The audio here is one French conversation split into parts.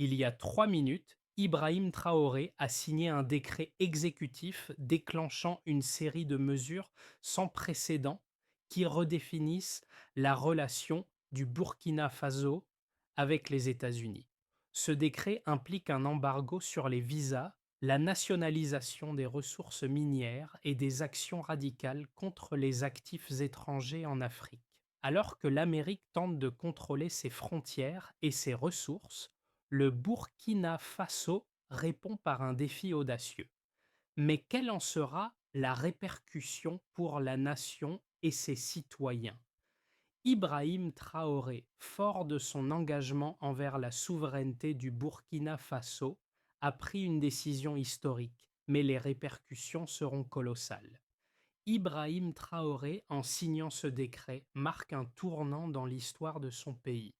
Il y a 3 minutes, Ibrahim Traoré a signé un décret exécutif déclenchant une série de mesures sans précédent qui redéfinissent la relation du Burkina Faso avec les États-Unis. Ce décret implique un embargo sur les visas, la nationalisation des ressources minières et des actions radicales contre les actifs étrangers en Afrique. Alors que l'Amérique tente de contrôler ses frontières et ses ressources, le Burkina Faso répond par un défi audacieux. Mais quelle en sera la répercussion pour la nation et ses citoyens? Ibrahim Traoré, fort de son engagement envers la souveraineté du Burkina Faso, a pris une décision historique, mais les répercussions seront colossales. Ibrahim Traoré, en signant ce décret, marque un tournant dans l'histoire de son pays.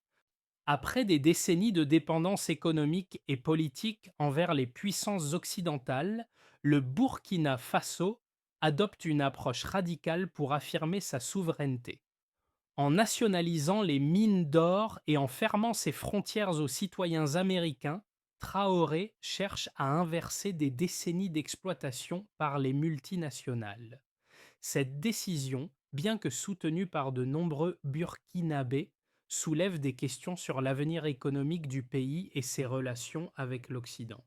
Après des décennies de dépendance économique et politique envers les puissances occidentales, le Burkina Faso adopte une approche radicale pour affirmer sa souveraineté. En nationalisant les mines d'or et en fermant ses frontières aux citoyens américains, Traoré cherche à inverser des décennies d'exploitation par les multinationales. Cette décision, bien que soutenue par de nombreux Burkinabés, soulève des questions sur l'avenir économique du pays et ses relations avec l'Occident.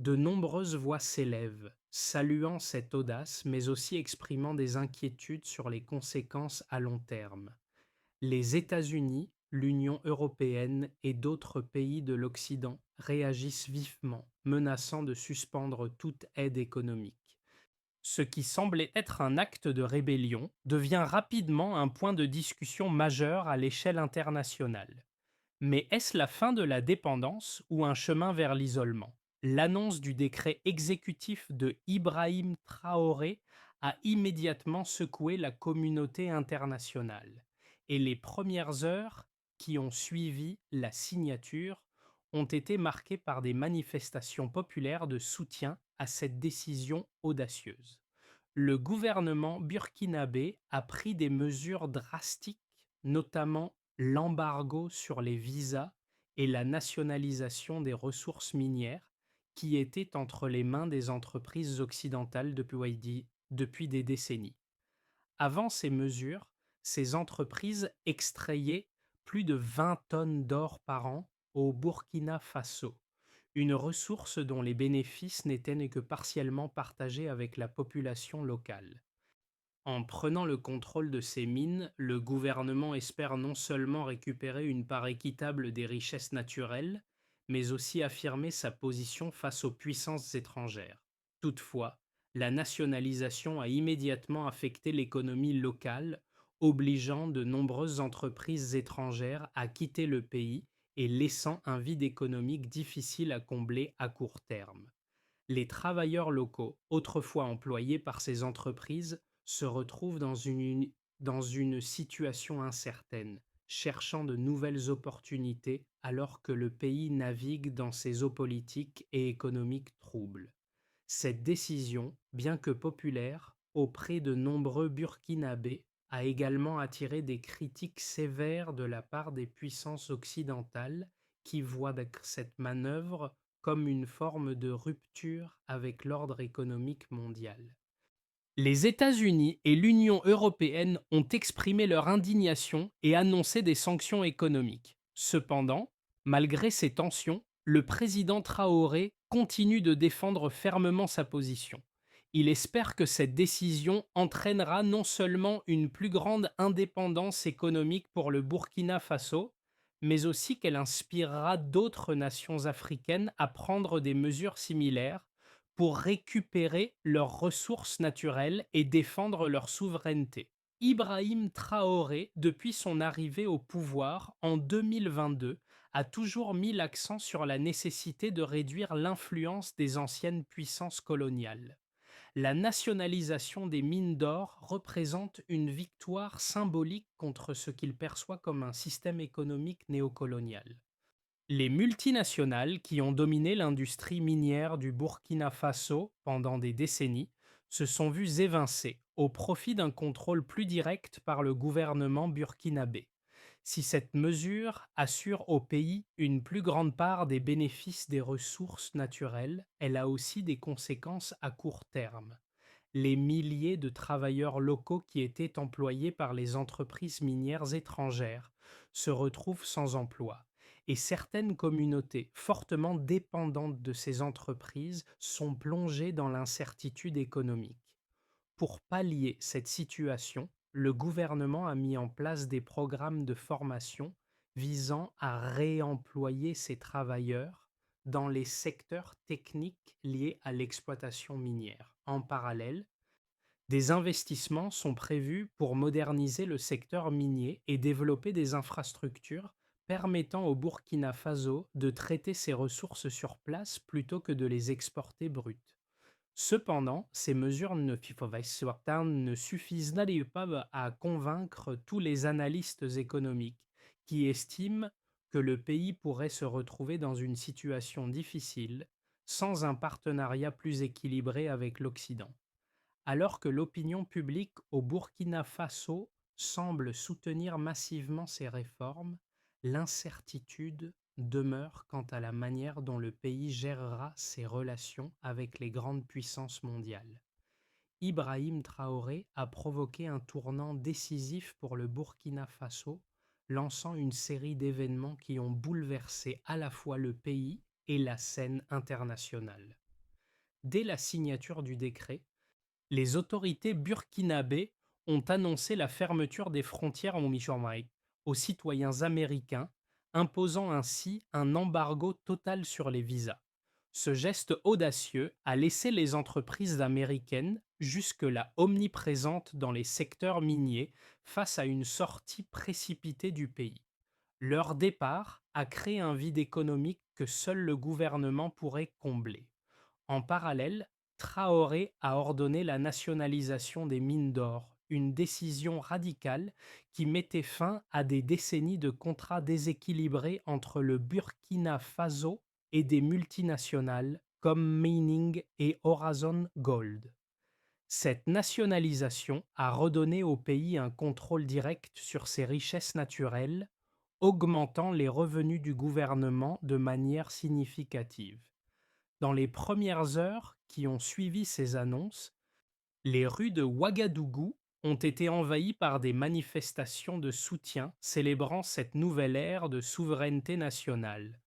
De nombreuses voix s'élèvent, saluant cette audace, mais aussi exprimant des inquiétudes sur les conséquences à long terme. Les États-Unis, l'Union européenne et d'autres pays de l'Occident réagissent vivement, menaçant de suspendre toute aide économique. Ce qui semblait être un acte de rébellion devient rapidement un point de discussion majeur à l'échelle internationale. Mais est-ce la fin de la dépendance ou un chemin vers l'isolement? L'annonce du décret exécutif de Ibrahim Traoré a immédiatement secoué la communauté internationale. Et les premières heures qui ont suivi la signature ont été marquées par des manifestations populaires de soutien à cette décision audacieuse. Le gouvernement burkinabé a pris des mesures drastiques, notamment l'embargo sur les visas et la nationalisation des ressources minières qui étaient entre les mains des entreprises occidentales depuis des décennies. Avant ces mesures, ces entreprises extrayaient plus de 20 tonnes d'or par an au Burkina Faso, une ressource dont les bénéfices n'étaient que partiellement partagés avec la population locale. En prenant le contrôle de ces mines, le gouvernement espère non seulement récupérer une part équitable des richesses naturelles, mais aussi affirmer sa position face aux puissances étrangères. Toutefois, la nationalisation a immédiatement affecté l'économie locale, obligeant de nombreuses entreprises étrangères à quitter le pays et laissant un vide économique difficile à combler à court terme. Les travailleurs locaux, autrefois employés par ces entreprises, se retrouvent dans une situation incertaine, cherchant de nouvelles opportunités alors que le pays navigue dans ses eaux politiques et économiques troubles. Cette décision, bien que populaire auprès de nombreux Burkinabés, a également attiré des critiques sévères de la part des puissances occidentales qui voient cette manœuvre comme une forme de rupture avec l'ordre économique mondial. Les États-Unis et l'Union européenne ont exprimé leur indignation et annoncé des sanctions économiques. Cependant, malgré ces tensions, le président Traoré continue de défendre fermement sa position. Il espère que cette décision entraînera non seulement une plus grande indépendance économique pour le Burkina Faso, mais aussi qu'elle inspirera d'autres nations africaines à prendre des mesures similaires pour récupérer leurs ressources naturelles et défendre leur souveraineté. Ibrahim Traoré, depuis son arrivée au pouvoir en 2022, a toujours mis l'accent sur la nécessité de réduire l'influence des anciennes puissances coloniales. La nationalisation des mines d'or représente une victoire symbolique contre ce qu'il perçoit comme un système économique néocolonial. Les multinationales qui ont dominé l'industrie minière du Burkina Faso pendant des décennies se sont vues évincées au profit d'un contrôle plus direct par le gouvernement burkinabé. Si cette mesure assure au pays une plus grande part des bénéfices des ressources naturelles, elle a aussi des conséquences à court terme. Les milliers de travailleurs locaux qui étaient employés par les entreprises minières étrangères se retrouvent sans emploi, et certaines communautés fortement dépendantes de ces entreprises sont plongées dans l'incertitude économique. Pour pallier cette situation, le gouvernement a mis en place des programmes de formation visant à réemployer ces travailleurs dans les secteurs techniques liés à l'exploitation minière. En parallèle, des investissements sont prévus pour moderniser le secteur minier et développer des infrastructures permettant au Burkina Faso de traiter ses ressources sur place plutôt que de les exporter brutes. Cependant, ces mesures ne suffisent n'allaient pas à convaincre tous les analystes économiques qui estiment que le pays pourrait se retrouver dans une situation difficile sans un partenariat plus équilibré avec l'Occident. Alors que l'opinion publique au Burkina Faso semble soutenir massivement ces réformes, l'incertitude demeure quant à la manière dont le pays gérera ses relations avec les grandes puissances mondiales. Ibrahim Traoré a provoqué un tournant décisif pour le Burkina Faso, lançant une série d'événements qui ont bouleversé à la fois le pays et la scène internationale. Dès la signature du décret, les autorités burkinabées ont annoncé la fermeture des frontières en Michoacán aux citoyens américains, imposant ainsi un embargo total sur les visas. Ce geste audacieux a laissé les entreprises américaines, jusque-là omniprésentes dans les secteurs miniers, face à une sortie précipitée du pays. Leur départ a créé un vide économique que seul le gouvernement pourrait combler. En parallèle, Traoré a ordonné la nationalisation des mines d'or, une décision radicale qui mettait fin à des décennies de contrats déséquilibrés entre le Burkina Faso et des multinationales comme Mining et Horizon Gold. Cette nationalisation a redonné au pays un contrôle direct sur ses richesses naturelles, augmentant les revenus du gouvernement de manière significative. Dans les premières heures qui ont suivi ces annonces, les rues de Ouagadougou ont été envahies par des manifestations de soutien célébrant cette nouvelle ère de souveraineté nationale.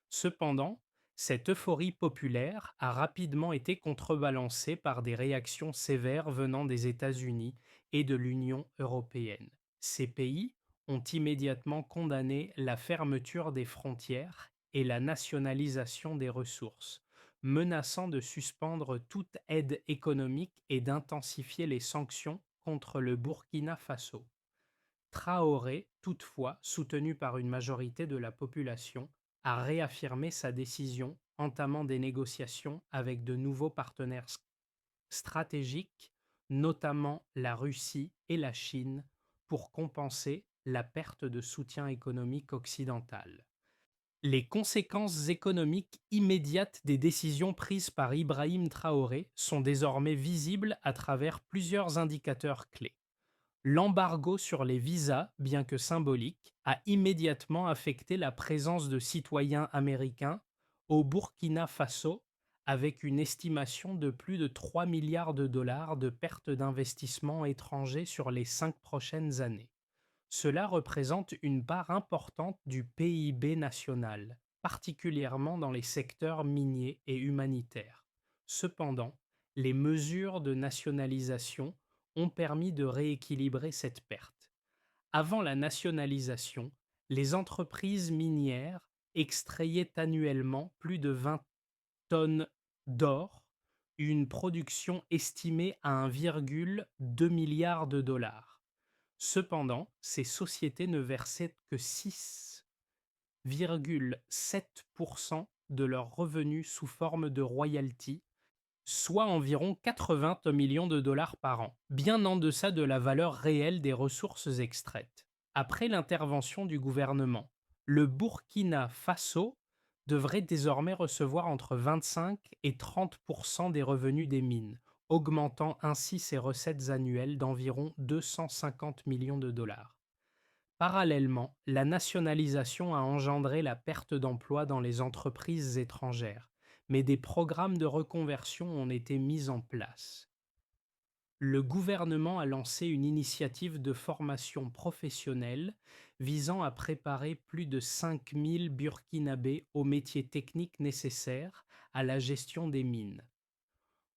Cependant, cette euphorie populaire a rapidement été contrebalancée par des réactions sévères venant des États-Unis et de l'Union européenne. Ces pays ont immédiatement condamné la fermeture des frontières et la nationalisation des ressources, menaçant de suspendre toute aide économique et d'intensifier les sanctions contre le Burkina Faso. Traoré, toutefois, soutenu par une majorité de la population, a réaffirmé sa décision, entamant des négociations avec de nouveaux partenaires stratégiques, notamment la Russie et la Chine, pour compenser la perte de soutien économique occidental. Les conséquences économiques immédiates des décisions prises par Ibrahim Traoré sont désormais visibles à travers plusieurs indicateurs clés. L'embargo sur les visas, bien que symbolique, a immédiatement affecté la présence de citoyens américains au Burkina Faso, avec une estimation de plus de 3 milliards de dollars de pertes d'investissements étrangers sur les 5 prochaines années. Cela représente une part importante du PIB national, particulièrement dans les secteurs miniers et humanitaires. Cependant, les mesures de nationalisation ont permis de rééquilibrer cette perte. Avant la nationalisation, les entreprises minières extrayaient annuellement plus de 20 tonnes d'or, une production estimée à 1,2 milliard de dollars. Cependant, ces sociétés ne versaient que 6,7% de leurs revenus sous forme de royalties, soit environ 80 millions de dollars par an, bien en deçà de la valeur réelle des ressources extraites. Après l'intervention du gouvernement, le Burkina Faso devrait désormais recevoir entre 25 et 30% des revenus des mines, augmentant ainsi ses recettes annuelles d'environ 250 millions de dollars. Parallèlement, la nationalisation a engendré la perte d'emplois dans les entreprises étrangères, mais des programmes de reconversion ont été mis en place. Le gouvernement a lancé une initiative de formation professionnelle visant à préparer plus de 5 000 Burkinabés aux métiers techniques nécessaires à la gestion des mines.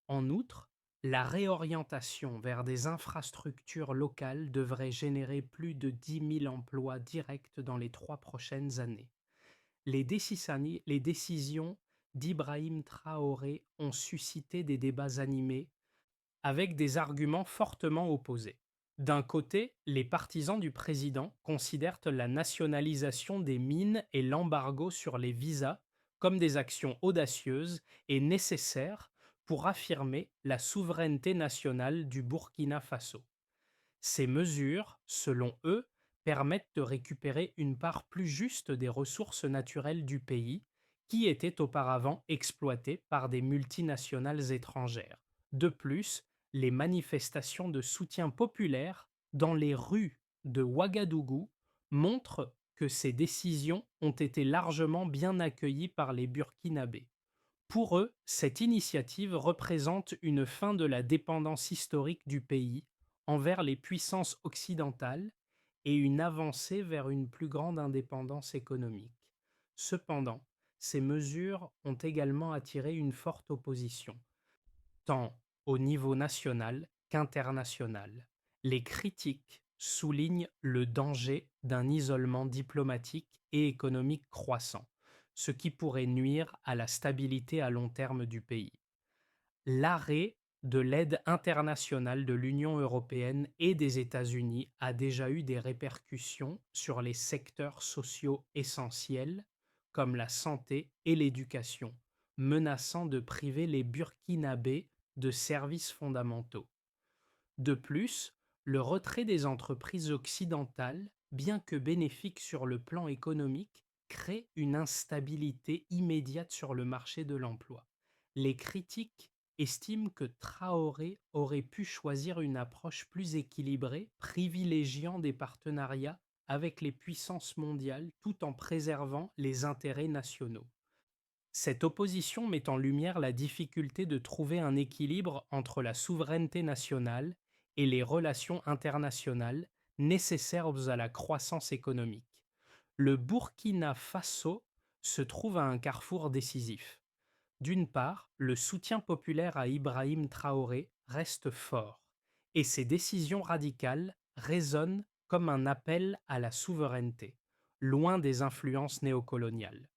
En outre, la réorientation vers des infrastructures locales devrait générer plus de 10 000 emplois directs dans les 3 prochaines années. Les décisions d'Ibrahim Traoré ont suscité des débats animés avec des arguments fortement opposés. D'un côté, les partisans du président considèrent la nationalisation des mines et l'embargo sur les visas comme des actions audacieuses et nécessaires pour affirmer la souveraineté nationale du Burkina Faso. Ces mesures, selon eux, permettent de récupérer une part plus juste des ressources naturelles du pays qui étaient auparavant exploitées par des multinationales étrangères. De plus, les manifestations de soutien populaire dans les rues de Ouagadougou montrent que ces décisions ont été largement bien accueillies par les Burkinabés. Pour eux, cette initiative représente une fin de la dépendance historique du pays envers les puissances occidentales et une avancée vers une plus grande indépendance économique. Cependant, ces mesures ont également attiré une forte opposition, tant au niveau national qu'international. Les critiques soulignent le danger d'un isolement diplomatique et économique croissant, ce qui pourrait nuire à la stabilité à long terme du pays. L'arrêt de l'aide internationale de l'Union européenne et des États-Unis a déjà eu des répercussions sur les secteurs sociaux essentiels comme la santé et l'éducation, menaçant de priver les Burkinabés de services fondamentaux. De plus, le retrait des entreprises occidentales, bien que bénéfique sur le plan économique, crée une instabilité immédiate sur le marché de l'emploi. Les critiques estiment que Traoré aurait pu choisir une approche plus équilibrée, privilégiant des partenariats avec les puissances mondiales tout en préservant les intérêts nationaux. Cette opposition met en lumière la difficulté de trouver un équilibre entre la souveraineté nationale et les relations internationales nécessaires à la croissance économique. Le Burkina Faso se trouve à un carrefour décisif. D'une part, le soutien populaire à Ibrahim Traoré reste fort, et ses décisions radicales résonnent comme un appel à la souveraineté, loin des influences néocoloniales.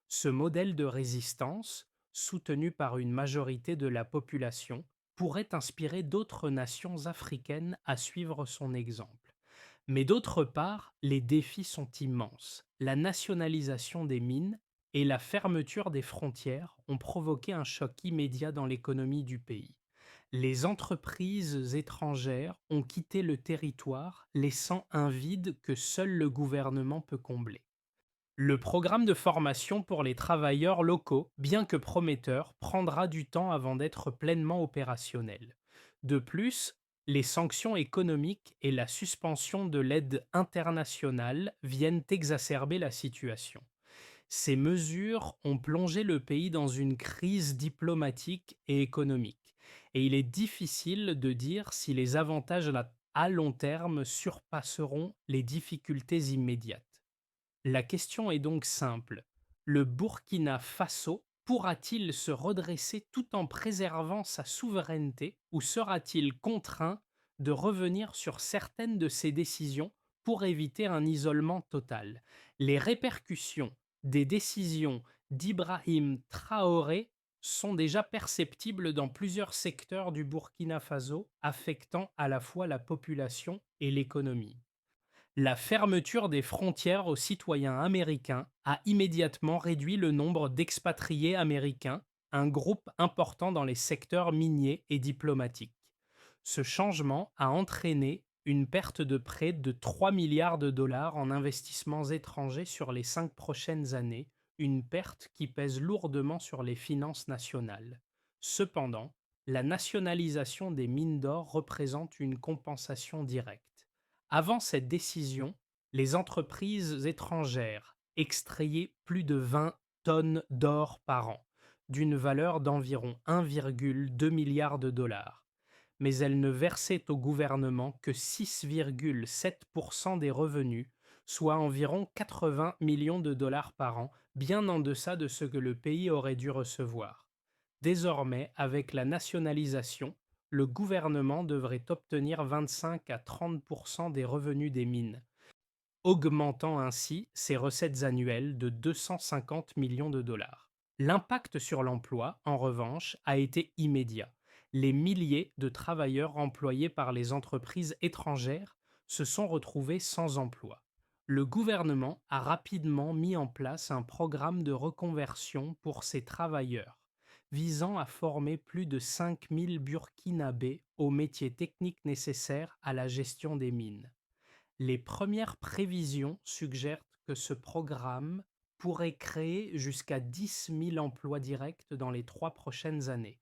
Ce modèle de résistance, soutenu par une majorité de la population, pourrait inspirer d'autres nations africaines à suivre son exemple. Mais d'autre part, les défis sont immenses. La nationalisation des mines et la fermeture des frontières ont provoqué un choc immédiat dans l'économie du pays. Les entreprises étrangères ont quitté le territoire, laissant un vide que seul le gouvernement peut combler. Le programme de formation pour les travailleurs locaux, bien que prometteur, prendra du temps avant d'être pleinement opérationnel. De plus, les sanctions économiques et la suspension de l'aide internationale viennent exacerber la situation. Ces mesures ont plongé le pays dans une crise diplomatique et économique, et il est difficile de dire si les avantages à long terme surpasseront les difficultés immédiates. La question est donc simple. Le Burkina Faso pourra-t-il se redresser tout en préservant sa souveraineté ou sera-t-il contraint de revenir sur certaines de ses décisions pour éviter un isolement total? Les répercussions des décisions d'Ibrahim Traoré sont déjà perceptibles dans plusieurs secteurs du Burkina Faso, affectant à la fois la population et l'économie. La fermeture des frontières aux citoyens américains a immédiatement réduit le nombre d'expatriés américains, un groupe important dans les secteurs miniers et diplomatiques. Ce changement a entraîné une perte de près de 3 milliards de dollars en investissements étrangers sur les 5 prochaines années, une perte qui pèse lourdement sur les finances nationales. Cependant, la nationalisation des mines d'or représente une compensation directe. Avant cette décision, Les entreprises étrangères extrayaient plus de 20 tonnes d'or par an, d'une valeur d'environ 1,2 milliard de dollars, mais elles ne versaient au gouvernement que 6,7% des revenus, soit environ 80 millions de dollars par an, bien en deçà de ce que le pays aurait dû recevoir. Désormais, avec la nationalisation, le gouvernement devrait obtenir 25 à 30% des revenus des mines, augmentant ainsi ses recettes annuelles de 250 millions de dollars. L'impact sur l'emploi, en revanche, a été immédiat. Les milliers de travailleurs employés par les entreprises étrangères se sont retrouvés sans emploi. Le gouvernement a rapidement mis en place un programme de reconversion pour ces travailleurs, visant à former plus de 5000 Burkinabés aux métiers techniques nécessaires à la gestion des mines. Les premières prévisions suggèrent que ce programme pourrait créer jusqu'à 10 000 emplois directs dans les 3 prochaines années,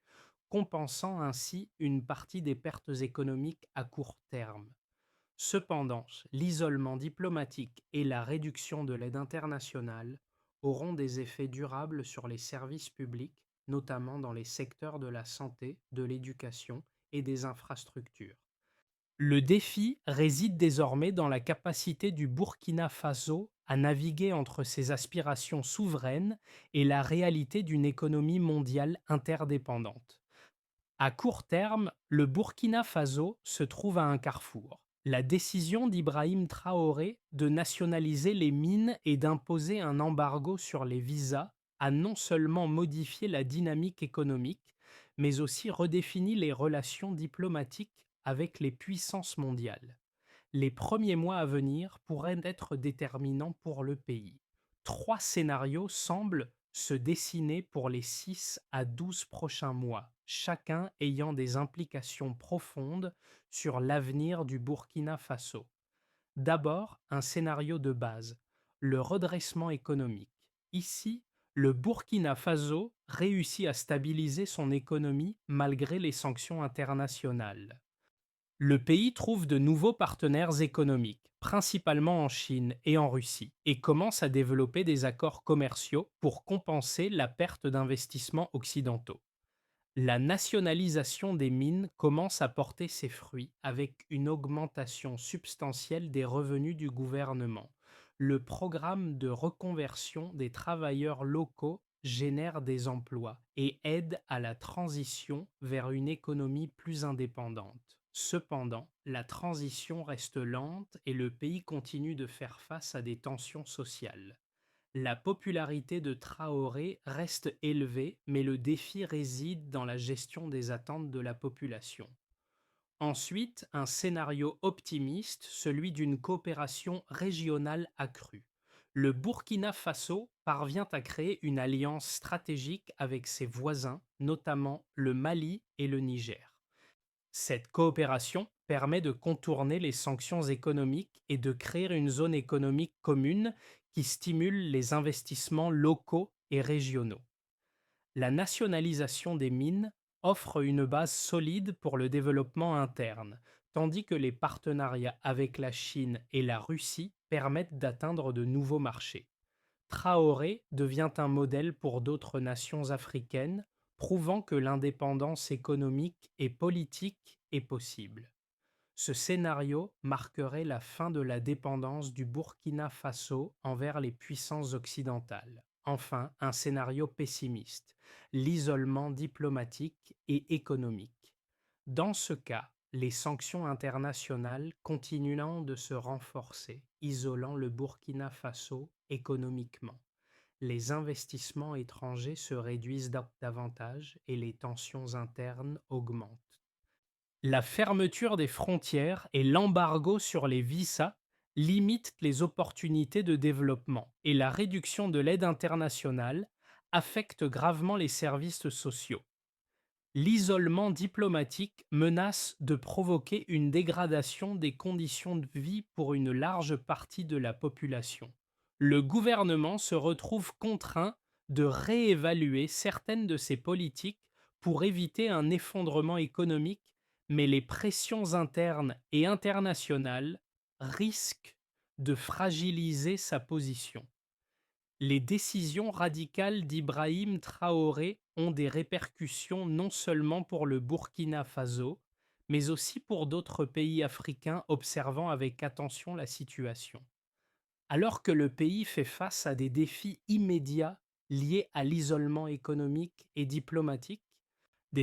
compensant ainsi une partie des pertes économiques à court terme. Cependant, l'isolement diplomatique et la réduction de l'aide internationale auront des effets durables sur les services publics, notamment dans les secteurs de la santé, de l'éducation et des infrastructures. Le défi réside désormais dans la capacité du Burkina Faso à naviguer entre ses aspirations souveraines et la réalité d'une économie mondiale interdépendante. À court terme, le Burkina Faso se trouve à un carrefour. La décision d'Ibrahim Traoré de nationaliser les mines et d'imposer un embargo sur les visas a non seulement modifié la dynamique économique, mais aussi redéfini les relations diplomatiques avec les puissances mondiales. Les premiers mois à venir pourraient être déterminants pour le pays. Trois scénarios semblent se dessiner pour les 6 à 12 prochains mois, chacun ayant des implications profondes sur l'avenir du Burkina Faso. D'abord, un scénario de base, le redressement économique. Ici, le Burkina Faso réussit à stabiliser son économie malgré les sanctions internationales. Le pays trouve de nouveaux partenaires économiques, principalement en Chine et en Russie, et commence à développer des accords commerciaux pour compenser la perte d'investissements occidentaux. La nationalisation des mines commence à porter ses fruits avec une augmentation substantielle des revenus du gouvernement. Le programme de reconversion des travailleurs locaux génère des emplois et aide à la transition vers une économie plus indépendante. Cependant, la transition reste lente et le pays continue de faire face à des tensions sociales. La popularité de Traoré reste élevée, mais le défi réside dans la gestion des attentes de la population. Ensuite, un scénario optimiste, celui d'une coopération régionale accrue. Le Burkina Faso parvient à créer une alliance stratégique avec ses voisins, notamment le Mali et le Niger. Cette coopération permet de contourner les sanctions économiques et de créer une zone économique commune qui stimule les investissements locaux et régionaux. La nationalisation des mines offre une base solide pour le développement interne, tandis que les partenariats avec la Chine et la Russie permettent d'atteindre de nouveaux marchés. Traoré devient un modèle pour d'autres nations africaines, prouvant que l'indépendance économique et politique est possible. Ce scénario marquerait la fin de la dépendance du Burkina Faso envers les puissances occidentales. Enfin, un scénario pessimiste, l'isolement diplomatique et économique. Dans ce cas, les sanctions internationales continueront de se renforcer, isolant le Burkina Faso économiquement. Les investissements étrangers se réduisent davantage et les tensions internes augmentent. La fermeture des frontières et l'embargo sur les visas limitent les opportunités de développement et la réduction de l'aide internationale affecte gravement les services sociaux. L'isolement diplomatique menace de provoquer une dégradation des conditions de vie pour une large partie de la population. Le gouvernement se retrouve contraint de réévaluer certaines de ses politiques pour éviter un effondrement économique, mais les pressions internes et internationales risquent de fragiliser sa position. Les décisions radicales d'Ibrahim Traoré ont des répercussions non seulement pour le Burkina Faso, mais aussi pour d'autres pays africains observant avec attention la situation. Alors que le pays fait face à des défis immédiats liés à l'isolement économique et diplomatique,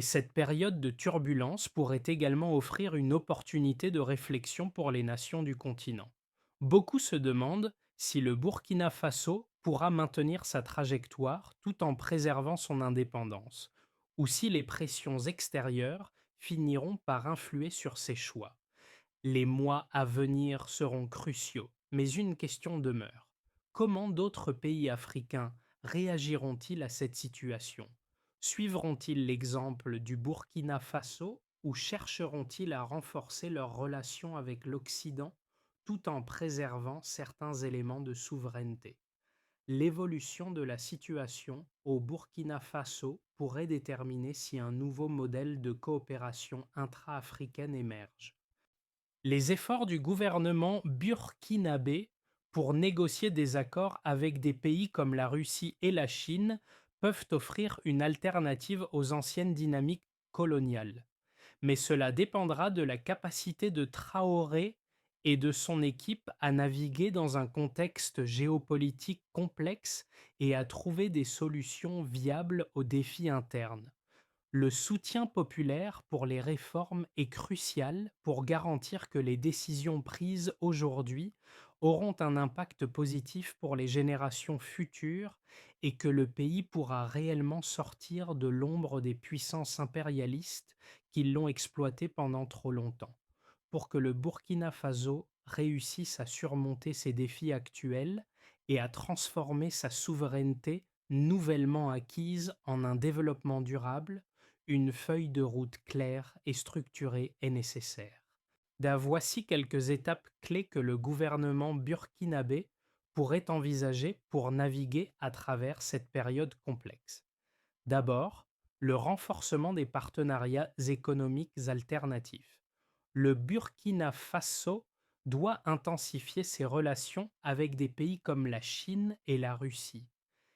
cette période de turbulence pourrait également offrir une opportunité de réflexion pour les nations du continent. Beaucoup se demandent si le Burkina Faso pourra maintenir sa trajectoire tout en préservant son indépendance, ou si les pressions extérieures finiront par influer sur ses choix. Les mois à venir seront cruciaux, mais une question demeure. Comment d'autres pays africains réagiront-ils à cette situation? Suivront-ils l'exemple du Burkina Faso ou chercheront-ils à renforcer leurs relations avec l'Occident tout en préservant certains éléments de souveraineté? L'évolution de la situation au Burkina Faso pourrait déterminer si un nouveau modèle de coopération intra-africaine émerge. Les efforts du gouvernement burkinabé pour négocier des accords avec des pays comme la Russie et la Chine peuvent offrir une alternative aux anciennes dynamiques coloniales. Mais cela dépendra de la capacité de Traoré et de son équipe à naviguer dans un contexte géopolitique complexe et à trouver des solutions viables aux défis internes. Le soutien populaire pour les réformes est crucial pour garantir que les décisions prises aujourd'hui auront un impact positif pour les générations futures et que le pays pourra réellement sortir de l'ombre des puissances impérialistes qui l'ont exploité pendant trop longtemps. Pour que le Burkina Faso réussisse à surmonter ces défis actuels et à transformer sa souveraineté nouvellement acquise en un développement durable, une feuille de route claire et structurée est nécessaire. Voici quelques étapes clés que le gouvernement burkinabé pourrait envisager pour naviguer à travers cette période complexe. D'abord, le renforcement des partenariats économiques alternatifs. Le Burkina Faso doit intensifier ses relations avec des pays comme la Chine et la Russie.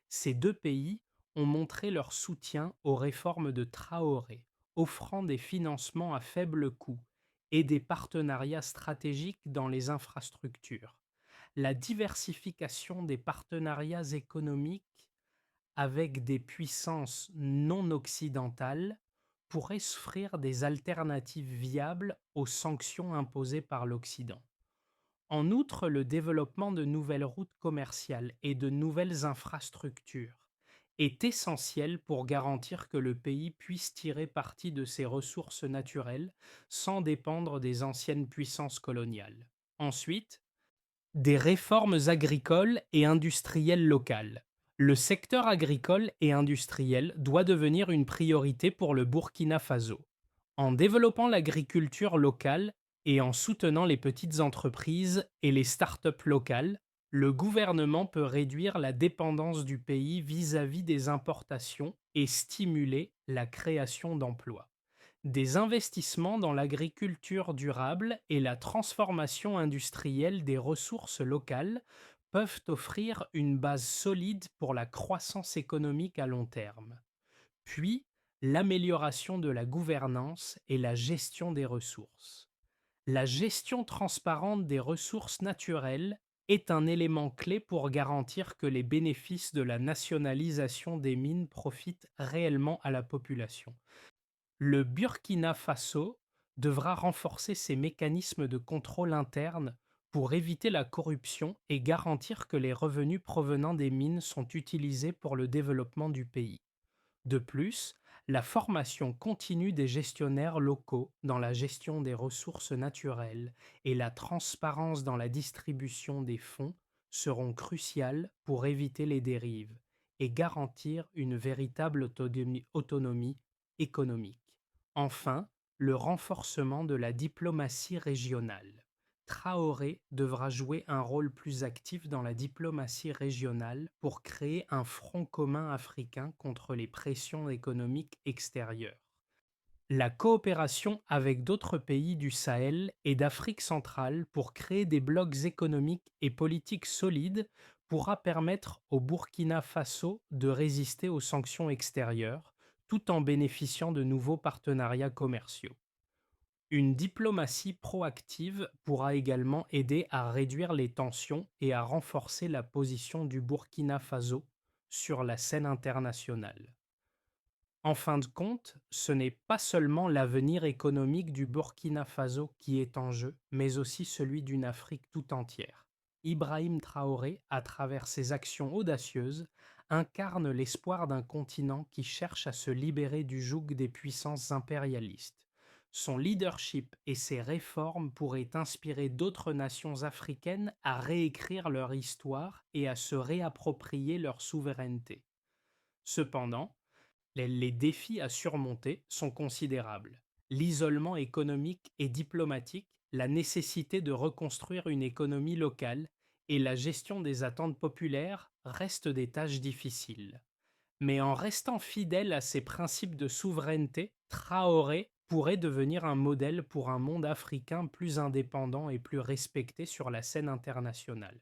Ces deux pays ont montré leur soutien aux réformes de Traoré, offrant des financements à faible coût et des partenariats stratégiques dans les infrastructures. La diversification des partenariats économiques avec des puissances non occidentales pourrait offrir des alternatives viables aux sanctions imposées par l'Occident. En outre, le développement de nouvelles routes commerciales et de nouvelles infrastructures est essentiel pour garantir que le pays puisse tirer parti de ses ressources naturelles sans dépendre des anciennes puissances coloniales. Ensuite, des réformes agricoles et industrielles locales. Le secteur agricole et industriel doit devenir une priorité pour le Burkina Faso. En développant l'agriculture locale et en soutenant les petites entreprises et les start-up locales, le gouvernement peut réduire la dépendance du pays vis-à-vis des importations et stimuler la création d'emplois. Des investissements dans l'agriculture durable et la transformation industrielle des ressources locales peuvent offrir une base solide pour la croissance économique à long terme. Puis, l'amélioration de la gouvernance et la gestion des ressources. La gestion transparente des ressources naturelles est un élément clé pour garantir que les bénéfices de la nationalisation des mines profitent réellement à la population. Le Burkina Faso devra renforcer ses mécanismes de contrôle interne pour éviter la corruption et garantir que les revenus provenant des mines sont utilisés pour le développement du pays. De plus, la formation continue des gestionnaires locaux dans la gestion des ressources naturelles et la transparence dans la distribution des fonds seront cruciales pour éviter les dérives et garantir une véritable autonomie économique. Enfin, le renforcement de la diplomatie régionale. Traoré devra jouer un rôle plus actif dans la diplomatie régionale pour créer un front commun africain contre les pressions économiques extérieures. La coopération avec d'autres pays du Sahel et d'Afrique centrale pour créer des blocs économiques et politiques solides pourra permettre au Burkina Faso de résister aux sanctions extérieures tout en bénéficiant de nouveaux partenariats commerciaux. Une diplomatie proactive pourra également aider à réduire les tensions et à renforcer la position du Burkina Faso sur la scène internationale. En fin de compte, ce n'est pas seulement l'avenir économique du Burkina Faso qui est en jeu, mais aussi celui d'une Afrique tout entière. Ibrahim Traoré, à travers ses actions audacieuses, incarne l'espoir d'un continent qui cherche à se libérer du joug des puissances impérialistes. Son leadership et ses réformes pourraient inspirer d'autres nations africaines à réécrire leur histoire et à se réapproprier leur souveraineté. Cependant, les défis à surmonter sont considérables. L'isolement économique et diplomatique, la nécessité de reconstruire une économie locale et la gestion des attentes populaires restent des tâches difficiles. Mais en restant fidèle à ses principes de souveraineté, Traoré pourrait devenir un modèle pour un monde africain plus indépendant et plus respecté sur la scène internationale.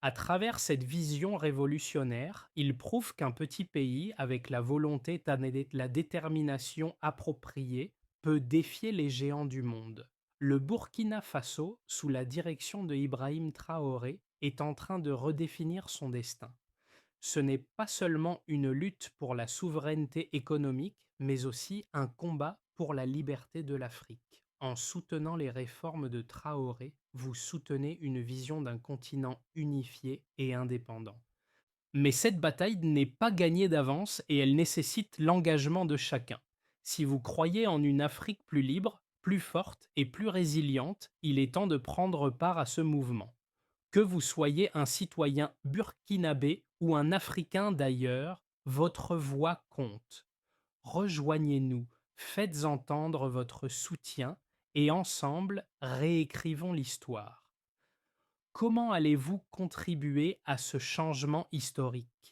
À travers cette vision révolutionnaire, il prouve qu'un petit pays, avec la volonté et la détermination appropriée, peut défier les géants du monde. Le Burkina Faso, sous la direction de Ibrahim Traoré, est en train de redéfinir son destin. Ce n'est pas seulement une lutte pour la souveraineté économique, mais aussi un combat pour la liberté de l'Afrique. En soutenant les réformes de Traoré, vous soutenez une vision d'un continent unifié et indépendant. Mais cette bataille n'est pas gagnée d'avance et elle nécessite l'engagement de chacun. Si vous croyez en une Afrique plus libre, plus forte et plus résiliente, il est temps de prendre part à ce mouvement. Que vous soyez un citoyen burkinabé ou un Africain d'ailleurs, votre voix compte. Rejoignez-nous, faites entendre votre soutien et ensemble réécrivons l'histoire. Comment allez-vous contribuer à ce changement historique?